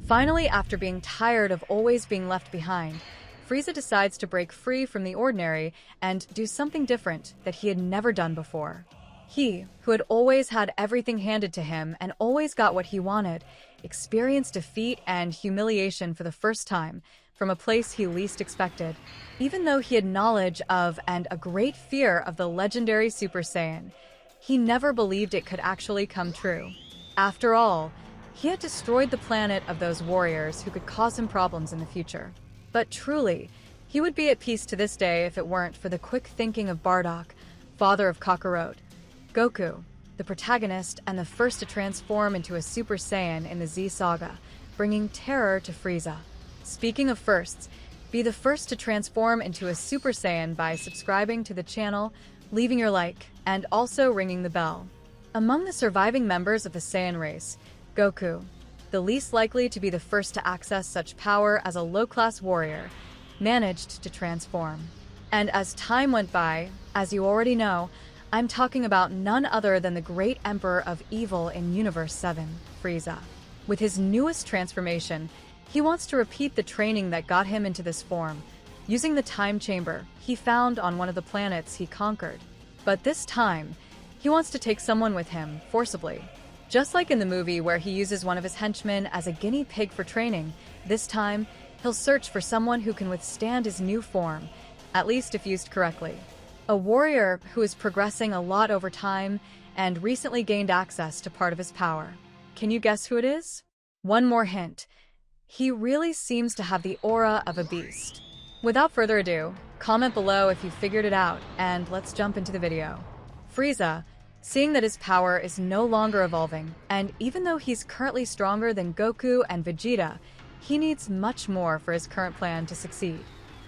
Finally, after being tired of always being left behind, Frieza decides to break free from the ordinary and do something different that he had never done before. He, who had always had everything handed to him and always got what he wanted, experienced defeat and humiliation for the first time from a place he least expected. Even though he had knowledge of and a great fear of the legendary Super Saiyan, he never believed it could actually come true. After all, he had destroyed the planet of those warriors who could cause him problems in the future. But truly, he would be at peace to this day if it weren't for the quick thinking of Bardock, father of Kakarot. Goku, the protagonist and the first to transform into a Super Saiyan in the Z Saga, bringing terror to Frieza. Speaking of firsts, be the first to transform into a Super Saiyan by subscribing to the channel, leaving your like, and also ringing the bell. Among the surviving members of the Saiyan race, Goku, the least likely to be the first to access such power as a low-class warrior, managed to transform. And as time went by, as you already know, I'm talking about none other than the great Emperor of Evil in Universe 7, Frieza. With his newest transformation, he wants to repeat the training that got him into this form, using the time chamber he found on one of the planets he conquered. But this time, he wants to take someone with him, forcibly. Just like in the movie where he uses one of his henchmen as a guinea pig for training, this time, he'll search for someone who can withstand his new form, at least if used correctly. A warrior who is progressing a lot over time and recently gained access to part of his power. Can you guess who it is? One more hint. He really seems to have the aura of a beast. Without further ado, comment below if you figured it out, and let's jump into the video. Frieza, seeing that his power is no longer evolving, and even though he's currently stronger than Goku and Vegeta, he needs much more for his current plan to succeed.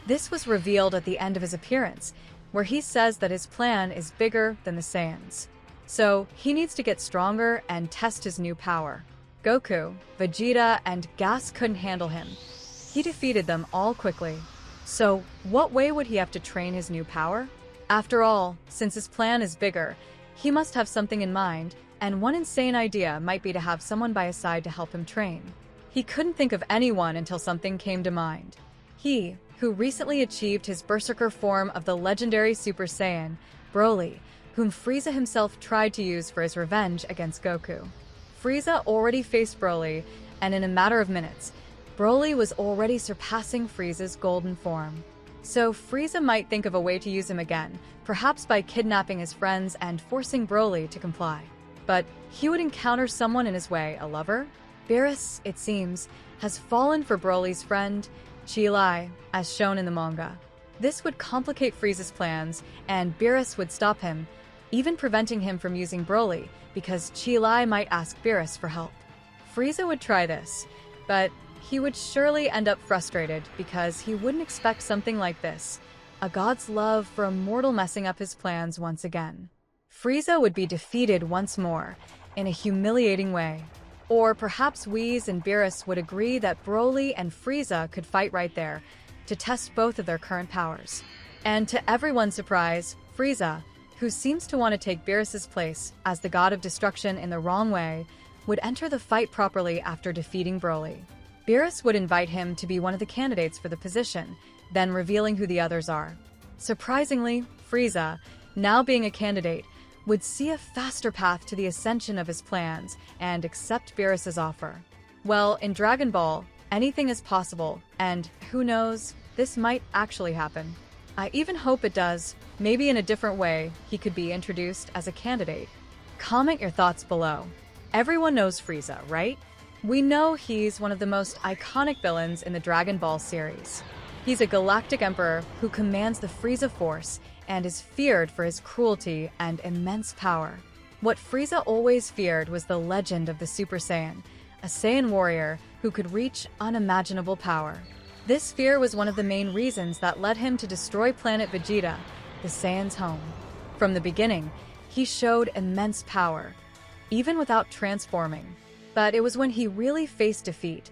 This was revealed at the end of his appearance, where he says that his plan is bigger than the Saiyans. So, he needs to get stronger and test his new power. Goku, Vegeta, and Gas couldn't handle him. He defeated them all quickly. So, what way would he have to train his new power? After all, since his plan is bigger, he must have something in mind, and one insane idea might be to have someone by his side to help him train. He couldn't think of anyone until something came to mind. He, who recently achieved his berserker form of the legendary Super Saiyan, BROLY, whom Frieza himself tried to use for his revenge against Goku. Frieza already faced BROLY, and in a matter of minutes, BROLY was already surpassing Frieza's golden form. So Frieza might think of a way to use him again, perhaps by kidnapping his friends and forcing BROLY to comply. But he would encounter someone in his way, a lover? Beerus, it seems, has fallen for BROLY's friend, Chi, as shown in the manga. This would complicate Frieza's plans, and Beerus would stop him, even preventing him from using BROLY, because Chi might ask Beerus for help. Frieza would try this, but he would surely end up frustrated because he wouldn't expect something like this, a god's love for a mortal messing up his plans once again. Frieza would be defeated once more, in a humiliating way. Or perhaps Whis and Beerus would agree that BROLY and Frieza could fight right there, to test both of their current powers. And to everyone's surprise, Frieza, who seems to want to take Beerus's place as the god of destruction in the wrong way, would enter the fight properly after defeating BROLY. Beerus would invite him to be one of the candidates for the position, then revealing who the others are. Surprisingly, Frieza, now being a candidate, would see a faster path to the ascension of his plans and accept Beerus's offer. Well, in Dragon Ball, anything is possible, and who knows, this might actually happen. I even hope it does. Maybe in a different way, he could be introduced as a candidate. Comment your thoughts below. Everyone knows Frieza, right? We know he's one of the most iconic villains in the Dragon Ball series. He's a galactic emperor who commands the Frieza Force and is feared for his cruelty and immense power. What Frieza always feared was the legend of the Super Saiyan, a Saiyan warrior who could reach unimaginable power. This fear was one of the main reasons that led him to destroy planet Vegeta, the Saiyans' home. From the beginning, he showed immense power, even without transforming. But it was when he really faced defeat,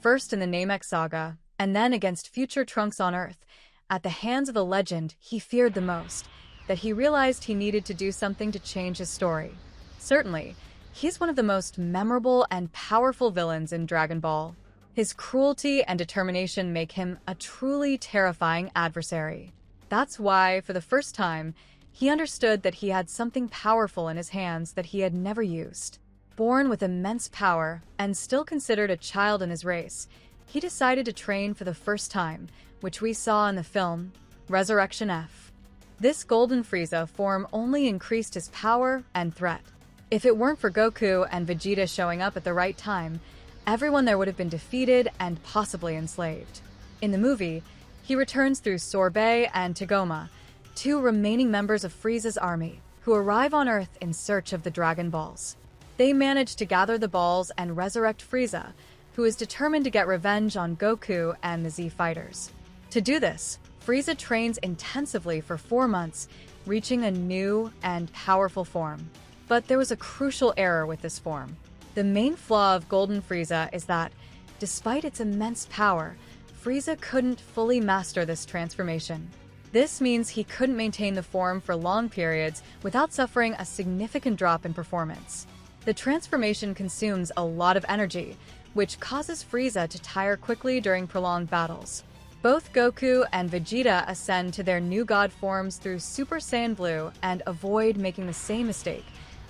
first in the Namek Saga, and then against future Trunks on Earth, at the hands of the legend he feared the most, that he realized he needed to do something to change his story. Certainly, he's one of the most memorable and powerful villains in Dragon Ball. His cruelty and determination make him a truly terrifying adversary. That's why, for the first time, he understood that he had something powerful in his hands that he had never used. Born with immense power and still considered a child in his race, he decided to train for the first time, which we saw in the film Resurrection F. This Golden Frieza form only increased his power and threat. If it weren't for Goku and Vegeta showing up at the right time, everyone there would have been defeated and possibly enslaved. In the movie, he returns through Sorbet and Tagoma, two remaining members of Frieza's army, who arrive on Earth in search of the Dragon Balls. They manage to gather the balls and resurrect Frieza, who is determined to get revenge on Goku and the Z Fighters. To do this, Frieza trains intensively for 4 months, reaching a new and powerful form. But there was a crucial error with this form. The main flaw of Golden Frieza is that, despite its immense power, Frieza couldn't fully master this transformation. This means he couldn't maintain the form for long periods without suffering a significant drop in performance. The transformation consumes a lot of energy, which causes Frieza to tire quickly during prolonged battles. Both Goku and Vegeta ascend to their new god forms through Super Saiyan Blue and avoid making the same mistake,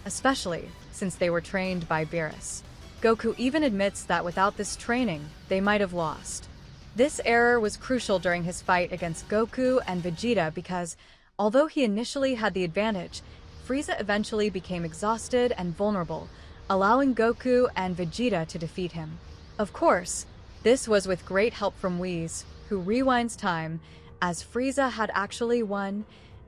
especially since they were trained by Beerus. Goku even admits that without this training, they might have lost. This error was crucial during his fight against Goku and Vegeta because, although he initially had the advantage, Frieza eventually became exhausted and vulnerable, allowing Goku and Vegeta to defeat him. Of course, this was with great help from Whis, who rewinds time, as Frieza had actually won,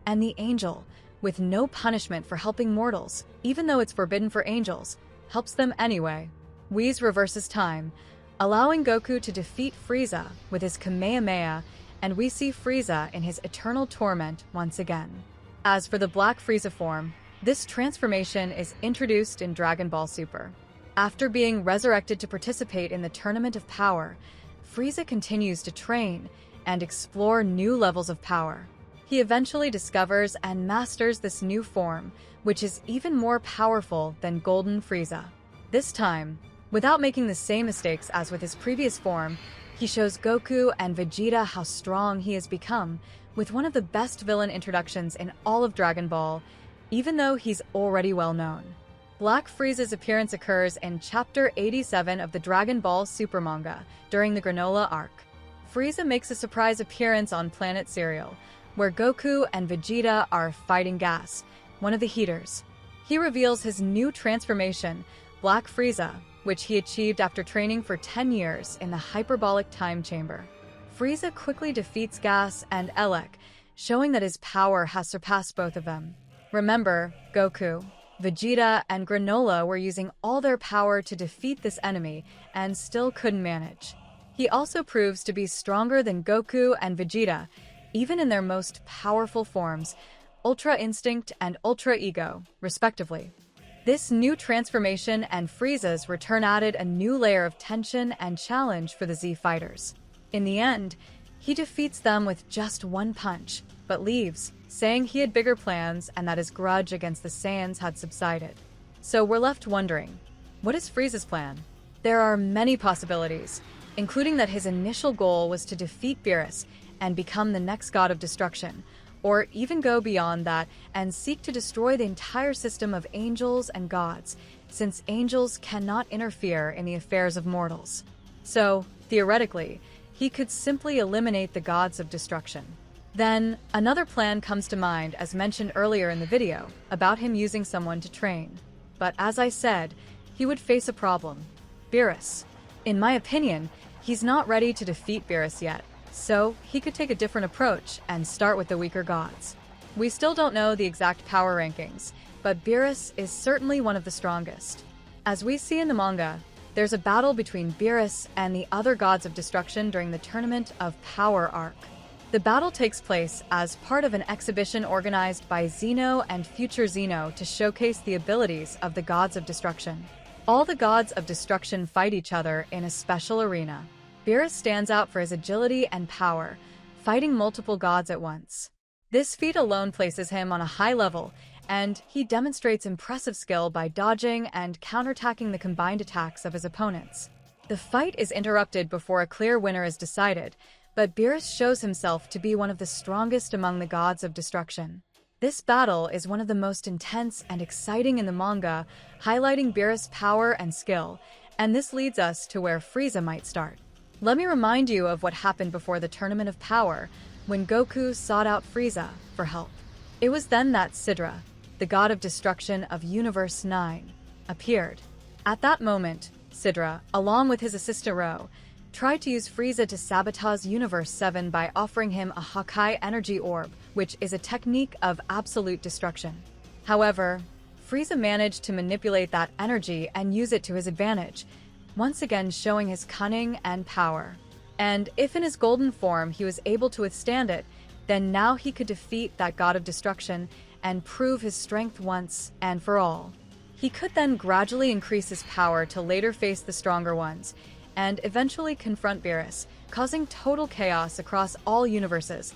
and the Angel, with no punishment for helping mortals, even though it's forbidden for angels, helps them anyway. Whis reverses time, allowing Goku to defeat Frieza with his Kamehameha, and we see Frieza in his eternal torment once again. As for the Black Frieza form, this transformation is introduced in Dragon Ball Super. After being resurrected to participate in the Tournament of Power, Frieza continues to train and explore new levels of power. He eventually discovers and masters this new form, which is even more powerful than Golden Frieza. This time, without making the same mistakes as with his previous form, he shows Goku and Vegeta how strong he has become, with one of the best villain introductions in all of Dragon Ball, even though he's already well known. Black Frieza's appearance occurs in Chapter 87 of the Dragon Ball Super manga, during the Granola arc. Frieza makes a surprise appearance on Planet Cereal, where Goku and Vegeta are fighting Gas, one of the heaters. He reveals his new transformation, Black Frieza, which he achieved after training for 10 years in the hyperbolic time chamber. Frieza quickly defeats Gas and Elec, showing that his power has surpassed both of them. Remember, Goku, Vegeta, and Granola were using all their power to defeat this enemy and still couldn't manage. He also proves to be stronger than Goku and Vegeta, even in their most powerful forms, Ultra Instinct and Ultra Ego, respectively. This new transformation and Frieza's return added a new layer of tension and challenge for the Z Fighters. In the end, he defeats them with just one punch, but leaves, saying he had bigger plans and that his grudge against the Saiyans had subsided. So we're left wondering, what is Frieza's plan? There are many possibilities, including that his initial goal was to defeat Beerus and become the next god of destruction, or even go beyond that and seek to destroy the entire system of angels and gods, since angels cannot interfere in the affairs of mortals. So, theoretically, he could simply eliminate the gods of destruction. Then, another plan comes to mind as mentioned earlier in the video, about him using someone to train. But as I said, he would face a problem. Beerus. In my opinion, he's not ready to defeat Beerus yet, so he could take a different approach and start with the weaker gods. We still don't know the exact power rankings, but Beerus is certainly one of the strongest. As we see in the manga, there's a battle between Beerus and the other gods of destruction during the Tournament of Power arc. The battle takes place as part of an exhibition organized by Xeno and Future Xeno to showcase the abilities of the gods of destruction. All the gods of destruction fight each other in a special arena. Beerus stands out for his agility and power, fighting multiple gods at once. This feat alone places him on a high level, and he demonstrates impressive skill by dodging and counterattacking the combined attacks of his opponents. The fight is interrupted before a clear winner is decided, but Beerus shows himself to be one of the strongest among the gods of destruction. This battle is one of the most intense and exciting in the manga, highlighting Beerus' power and skill, and this leads us to where Frieza might start. Let me remind you of what happened before the Tournament of Power, when Goku sought out Frieza for help. It was then that Sidra, the god of destruction of Universe 9, appeared. At that moment, Sidra, along with his assistant Ro, tried to use Frieza to sabotage Universe 7 by offering him a Hakai energy orb, which is a technique of absolute destruction. However, Frieza managed to manipulate that energy and use it to his advantage, once again showing his cunning and power. And if in his golden form he was able to withstand it, then now he could defeat that god of destruction and prove his strength once and for all. He could then gradually increase his power to later face the stronger ones, and eventually confront Beerus, causing total chaos across all universes,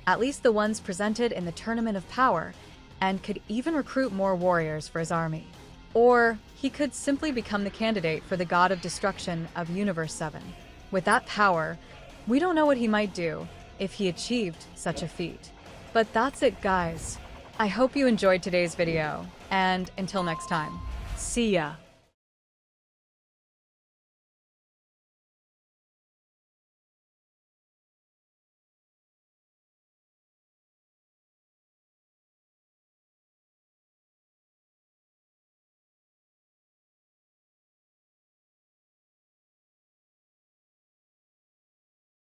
at least the ones presented in the Tournament of Power, and could even recruit more warriors for his army. Or he could simply become the candidate for the god of destruction of Universe 7. With that power, we don't know what he might do if he achieved such a feat. But that's it, guys. I hope you enjoyed today's video, and until next time, see ya!